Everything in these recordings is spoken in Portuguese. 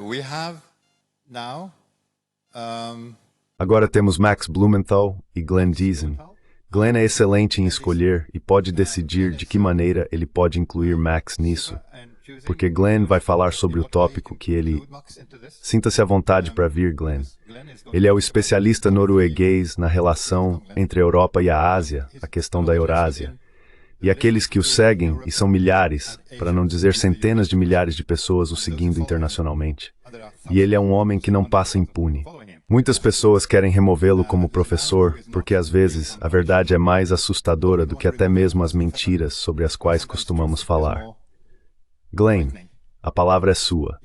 We have now, Agora temos Max Blumenthal e Glenn Deason. Glenn é excelente em escolher e pode decidir de que maneira ele pode incluir Max nisso, porque Glenn vai falar sobre o tópico que ele... Sinta-se à vontade para vir, Glenn. Ele é o especialista norueguês na relação entre a Europa e a Ásia, a questão da Eurásia. E aqueles que o seguem, e são milhares, para não dizer centenas de milhares de pessoas o seguindo internacionalmente. E ele é um homem que não passa impune. Muitas pessoas querem removê-lo como professor, porque às vezes a verdade é mais assustadora do que até mesmo as mentiras sobre as quais costumamos falar. Glenn, a palavra é sua.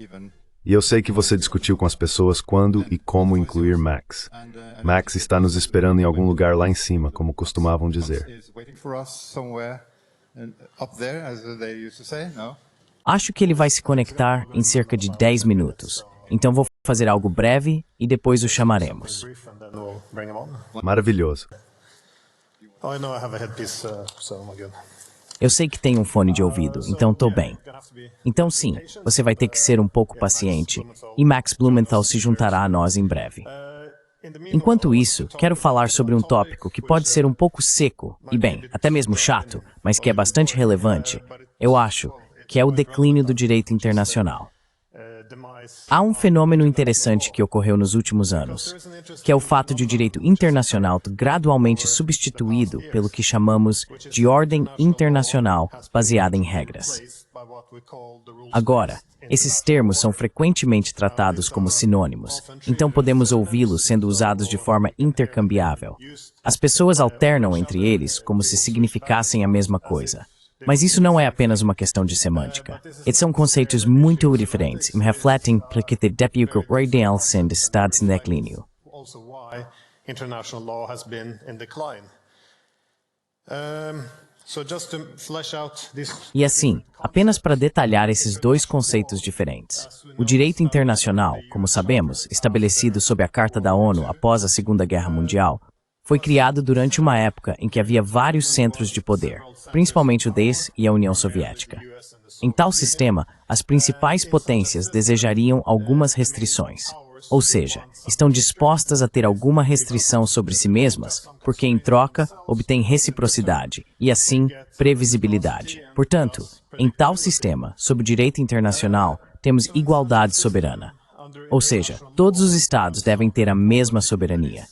E eu sei que você discutiu com as pessoas quando e como incluir Max. Max está nos esperando em algum lugar lá em cima, como costumavam dizer. Acho que ele vai se conectar em cerca de 10 minutos. Então vou fazer algo breve e depois o chamaremos. Maravilhoso. Eu sei que tem um fone de ouvido, então estou bem. Então sim, você vai ter que ser um pouco paciente e Max Blumenthal se juntará a nós em breve. Enquanto isso, quero falar sobre um tópico que pode ser um pouco seco e, bem, até mesmo chato, mas que é bastante relevante, eu acho, que é o declínio do direito internacional. Há um fenômeno interessante que ocorreu nos últimos anos, que é o fato de o direito internacional ter gradualmente substituído pelo que chamamos de ordem internacional baseada em regras. Agora, esses termos são frequentemente tratados como sinônimos, então podemos ouvi-los sendo usados de forma intercambiável. As pessoas alternam entre eles como se significassem a mesma coisa. Mas isso não é apenas uma questão de semântica. Eles são conceitos muito diferentes e refletem porque o déficit real de estados em declínio. E assim, apenas para detalhar esses dois conceitos diferentes. O direito internacional, como sabemos, estabelecido sob a Carta da ONU após a Segunda Guerra Mundial, foi criado durante uma época em que havia vários centros de poder, principalmente o DES e a União Soviética. Em tal sistema, as principais potências desejariam algumas restrições, ou seja, estão dispostas a ter alguma restrição sobre si mesmas, porque em troca obtêm reciprocidade e, assim, previsibilidade. Portanto, em tal sistema, sob o direito internacional, temos igualdade soberana. Ou seja, todos os estados devem ter a mesma soberania.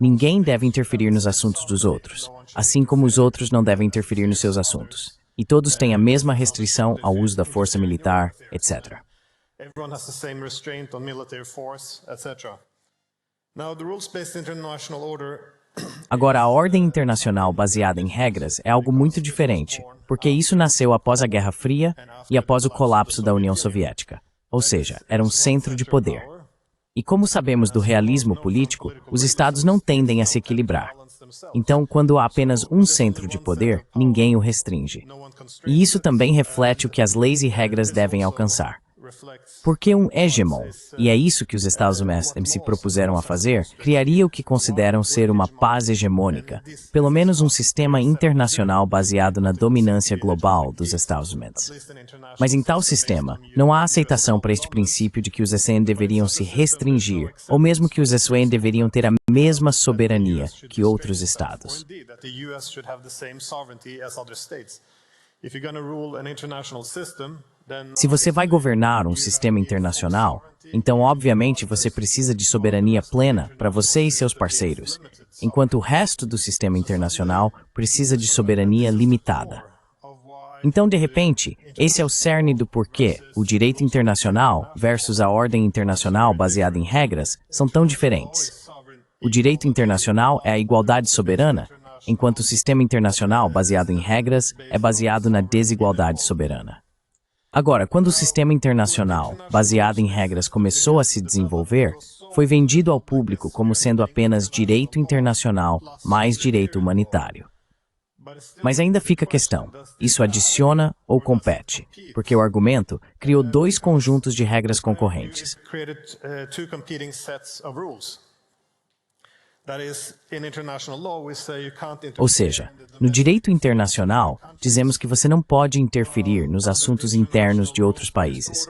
Ninguém deve interferir nos assuntos dos outros, assim como os outros não devem interferir nos seus assuntos. E todos têm a mesma restrição ao uso da força militar, etc. Agora, a ordem internacional baseada em regras é algo muito diferente, porque isso nasceu após a Guerra Fria e após o colapso da União Soviética. Ou seja, era um centro de poder. E como sabemos do realismo político, os estados não tendem a se equilibrar. Então, quando há apenas um centro de poder, ninguém o restringe. E isso também reflete o que as leis e regras devem alcançar. Porque um hegemon, e é isso que os Estados Unidos se propuseram a fazer, criaria o que consideram ser uma paz hegemônica, pelo menos um sistema internacional baseado na dominância global dos Estados Unidos. Mas em tal sistema, não há aceitação para este princípio de que os SN deveriam se restringir, ou mesmo que os SN deveriam ter a mesma soberania que outros estados. Se você vai governar um sistema internacional, então obviamente você precisa de soberania plena para você e seus parceiros, enquanto o resto do sistema internacional precisa de soberania limitada. Então, de repente, esse é o cerne do porquê o direito internacional versus a ordem internacional baseada em regras são tão diferentes. O direito internacional é a igualdade soberana, enquanto o sistema internacional baseado em regras é baseado na desigualdade soberana. Agora, quando o sistema internacional, baseado em regras, começou a se desenvolver, foi vendido ao público como sendo apenas direito internacional mais direito humanitário. Mas ainda fica a questão, isso adiciona ou compete? Porque o argumento criou dois conjuntos de regras concorrentes. Ou seja, no direito internacional, dizemos que você não pode interferir nos assuntos internos de outros países.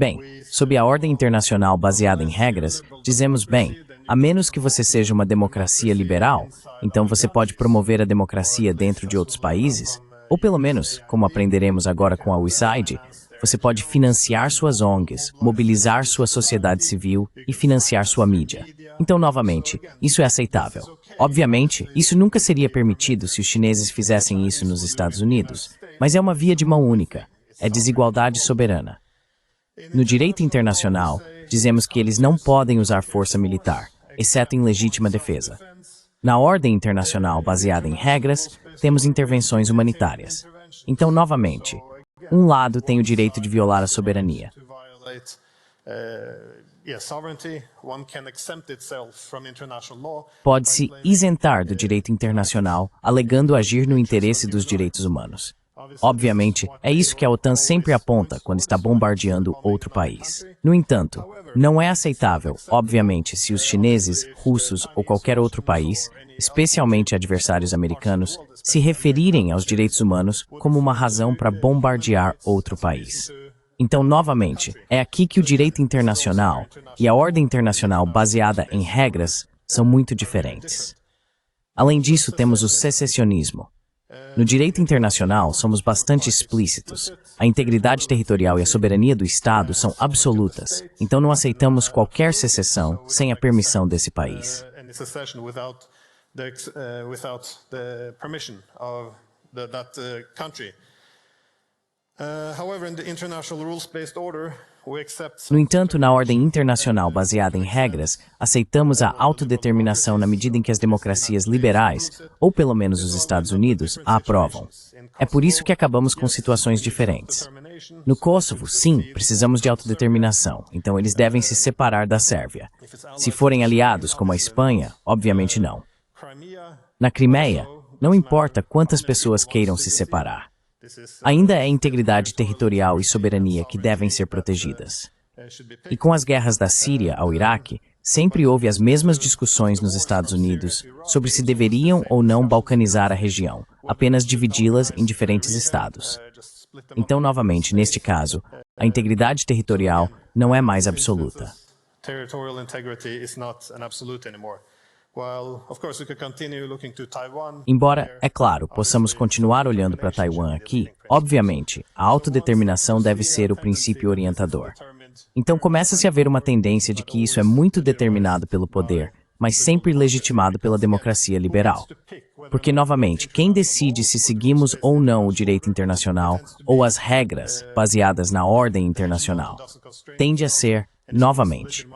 Bem, sob a ordem internacional baseada em regras, dizemos, bem, a menos que você seja uma democracia liberal, então você pode promover a democracia dentro de outros países, ou pelo menos, como aprenderemos agora com a USAID, você pode financiar suas ONGs, mobilizar sua sociedade civil e financiar sua mídia. Então, novamente, isso é aceitável. Obviamente, isso nunca seria permitido se os chineses fizessem isso nos Estados Unidos, mas é uma via de mão única. É desigualdade soberana. No direito internacional, dizemos que eles não podem usar força militar, exceto em legítima defesa. Na ordem internacional baseada em regras, temos intervenções humanitárias. Então, novamente, um lado tem o direito de violar a soberania. Pode-se isentar do direito internacional, alegando agir no interesse dos direitos humanos. Obviamente, é isso que a OTAN sempre aponta quando está bombardeando outro país. No entanto, não é aceitável, obviamente, se os chineses, russos ou qualquer outro país, especialmente adversários americanos, se referirem aos direitos humanos como uma razão para bombardear outro país. Então, novamente, é aqui que o direito internacional e a ordem internacional baseada em regras são muito diferentes. Além disso, temos o secessionismo. No direito internacional, somos bastante explícitos. A integridade territorial e a soberania do Estado são absolutas, então não aceitamos qualquer secessão sem a permissão desse país. No entanto, na ordem internacional baseada em regras, aceitamos a autodeterminação na medida em que as democracias liberais, ou pelo menos os Estados Unidos, a aprovam. É por isso que acabamos com situações diferentes. No Kosovo, sim, precisamos de autodeterminação, então eles devem se separar da Sérvia. Se forem aliados, como a Espanha, obviamente não. Na Crimeia, não importa quantas pessoas queiram se separar. Ainda é integridade territorial e soberania que devem ser protegidas. E com as guerras da Síria ao Iraque, sempre houve as mesmas discussões nos Estados Unidos sobre se deveriam ou não balcanizar a região, apenas dividi-las em diferentes estados. Então, novamente, neste caso, a integridade territorial não é mais absoluta. Embora, é claro, possamos continuar olhando para Taiwan aqui, obviamente, a autodeterminação deve ser o princípio orientador. Então começa-se a haver uma tendência de que isso é muito determinado pelo poder, mas sempre legitimado pela democracia liberal. Porque, novamente, quem decide se seguimos ou não o direito internacional ou as regras baseadas na ordem internacional tende a ser, novamente,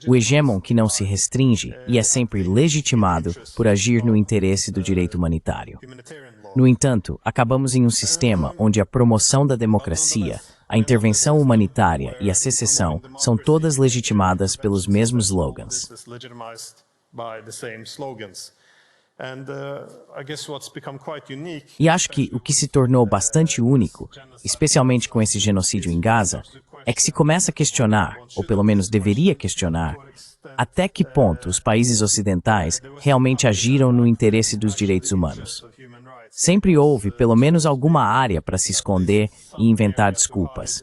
o hegemon que não se restringe e é sempre legitimado por agir no interesse do direito humanitário. No entanto, acabamos em um sistema onde a promoção da democracia, a intervenção humanitária e a secessão são todas legitimadas pelos mesmos slogans. E acho que o que se tornou bastante único, especialmente com esse genocídio em Gaza, é que se começa a questionar, ou pelo menos deveria questionar, até que ponto os países ocidentais realmente agiram no interesse dos direitos humanos. Sempre houve pelo menos alguma área para se esconder e inventar desculpas.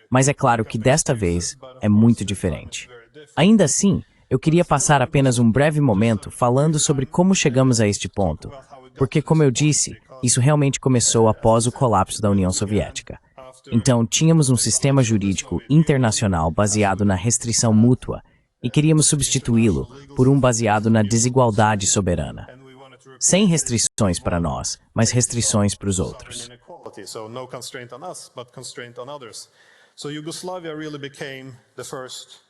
Mas é claro que desta vez é muito diferente. Ainda assim, eu queria passar apenas um breve momento falando sobre como chegamos a este ponto, porque, como eu disse, isso realmente começou após o colapso da União Soviética. Então, tínhamos um sistema jurídico internacional baseado na restrição mútua e queríamos substituí-lo por um baseado na desigualdade soberana. Sem restrições para nós, mas restrições para os outros.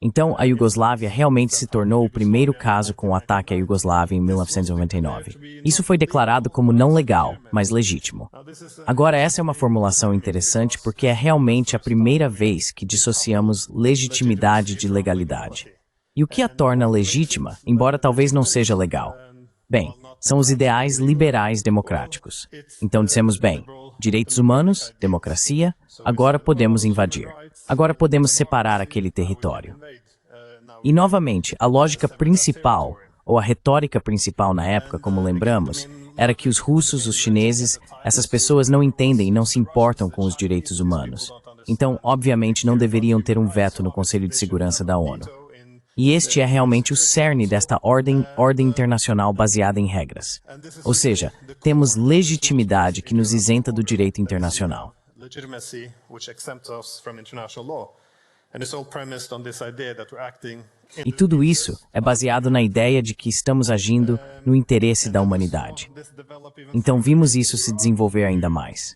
Então, a Iugoslávia realmente se tornou o primeiro caso com o ataque à Iugoslávia em 1999. Isso foi declarado como não legal, mas legítimo. Agora, essa é uma formulação interessante porque é realmente a primeira vez que dissociamos legitimidade de legalidade. E o que a torna legítima, embora talvez não seja legal? Bem, são os ideais liberais democráticos. Então dissemos, bem, direitos humanos, democracia, agora podemos invadir. Agora podemos separar aquele território. E novamente, a lógica principal, ou a retórica principal na época, como lembramos, era que os russos, os chineses, essas pessoas não entendem e não se importam com os direitos humanos. Então, obviamente, não deveriam ter um veto no Conselho de Segurança da ONU. E este é realmente o cerne desta ordem internacional baseada em regras. Ou seja, temos legitimidade que nos isenta do direito internacional. E tudo isso é baseado na ideia de que estamos agindo no interesse da humanidade. Então vimos isso se desenvolver ainda mais.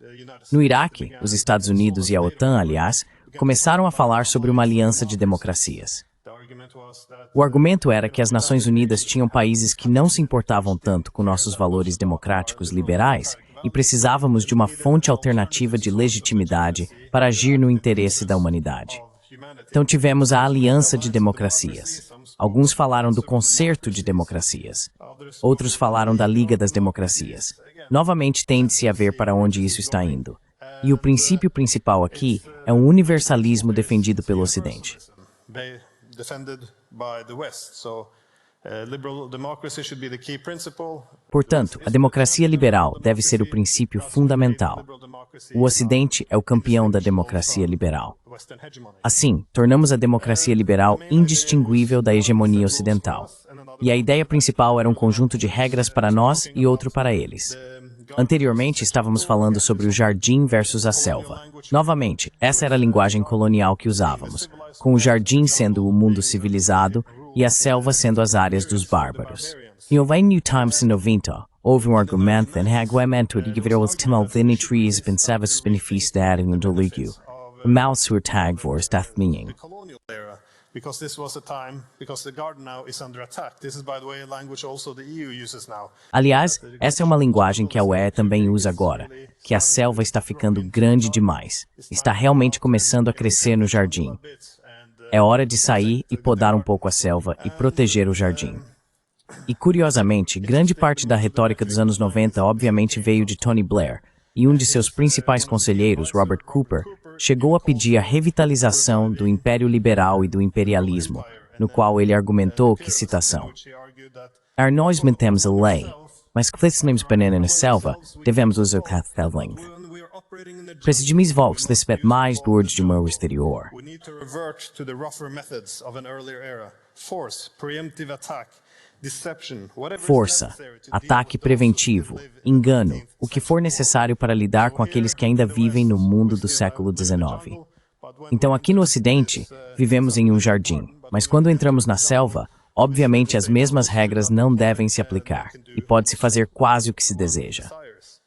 No Iraque, os Estados Unidos e a OTAN, aliás, começaram a falar sobre uma aliança de democracias. O argumento era que as Nações Unidas tinham países que não se importavam tanto com nossos valores democráticos liberais e precisávamos de uma fonte alternativa de legitimidade para agir no interesse da humanidade. Então tivemos a Aliança de Democracias. Alguns falaram do Concerto de Democracias. Outros falaram da Liga das Democracias. Novamente tende-se a ver para onde isso está indo. E o princípio principal aqui é um universalismo defendido pelo Ocidente. Portanto, a democracia liberal deve ser o princípio fundamental. O Ocidente é o campeão da democracia liberal. Assim, tornamos a democracia liberal indistinguível da hegemonia ocidental. E a ideia principal era um conjunto de regras para nós e outro para eles. Anteriormente, estávamos falando sobre o jardim versus a selva. Novamente, essa era a linguagem colonial que usávamos, com o jardim sendo o mundo civilizado e a selva sendo as áreas dos bárbaros. E houve New Times em 90, houve um argumento em regulamento de que os timaldinitres pensavas beneficiar em um delírio. O mal sur tag vor stathmingen. Because this was a time, because the garden now is under attack. This is, by the way, a language also the EU uses now. Aliás, essa é uma linguagem que a UE também usa agora, que a selva está ficando grande demais. Está realmente começando a crescer no jardim. É hora de sair e podar um pouco a selva e proteger o jardim. E, curiosamente, grande parte da retórica dos anos 90 obviamente veio de Tony Blair, e um de seus principais conselheiros, Robert Cooper, chegou a pedir a revitalização do Império Liberal e do imperialismo, no qual ele argumentou que, citação, nós mantemos a lei, mas que fizemos banana na selva, devemos usar a lei. Precisamos voltar a receber mais do de meu exterior. Força, ataque preventivo, engano, o que for necessário para lidar com aqueles que ainda vivem no mundo do século XIX. Então, aqui no Ocidente, vivemos em um jardim, mas quando entramos na selva, obviamente as mesmas regras não devem se aplicar, e pode-se fazer quase o que se deseja.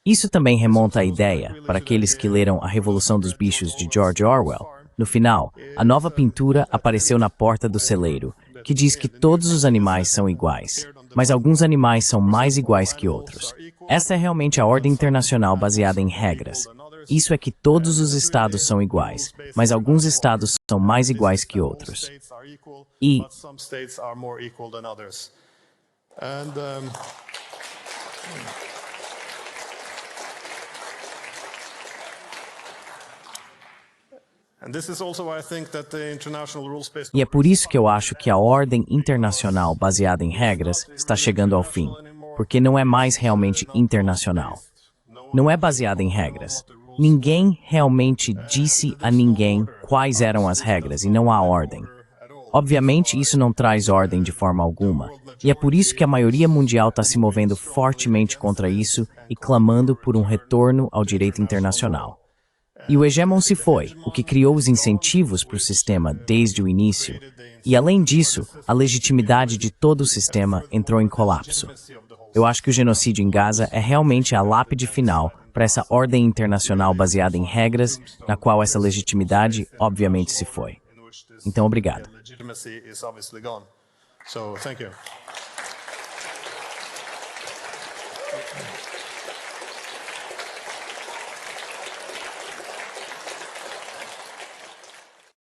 Isso também remonta à ideia, para aqueles que leram A Revolução dos Bichos de George Orwell. No final, a nova pintura apareceu na porta do celeiro, que diz que todos os animais são iguais, mas alguns animais são mais iguais que outros. Essa é realmente a ordem internacional baseada em regras. Isso é que todos os estados são iguais, mas alguns estados são mais iguais que outros. E é por isso que eu acho que a ordem internacional baseada em regras está chegando ao fim, porque não é mais realmente internacional. Não é baseada em regras. Ninguém realmente disse a ninguém quais eram as regras e não há ordem. Obviamente, isso não traz ordem de forma alguma, e é por isso que a maioria mundial está se movendo fortemente contra isso e clamando por um retorno ao direito internacional. E o hegemon se foi, o que criou os incentivos para o sistema desde o início. E além disso, a legitimidade de todo o sistema entrou em colapso. Eu acho que o genocídio em Gaza é realmente a lápide final para essa ordem internacional baseada em regras, na qual essa legitimidade obviamente se foi. Então, obrigado. So, thank you.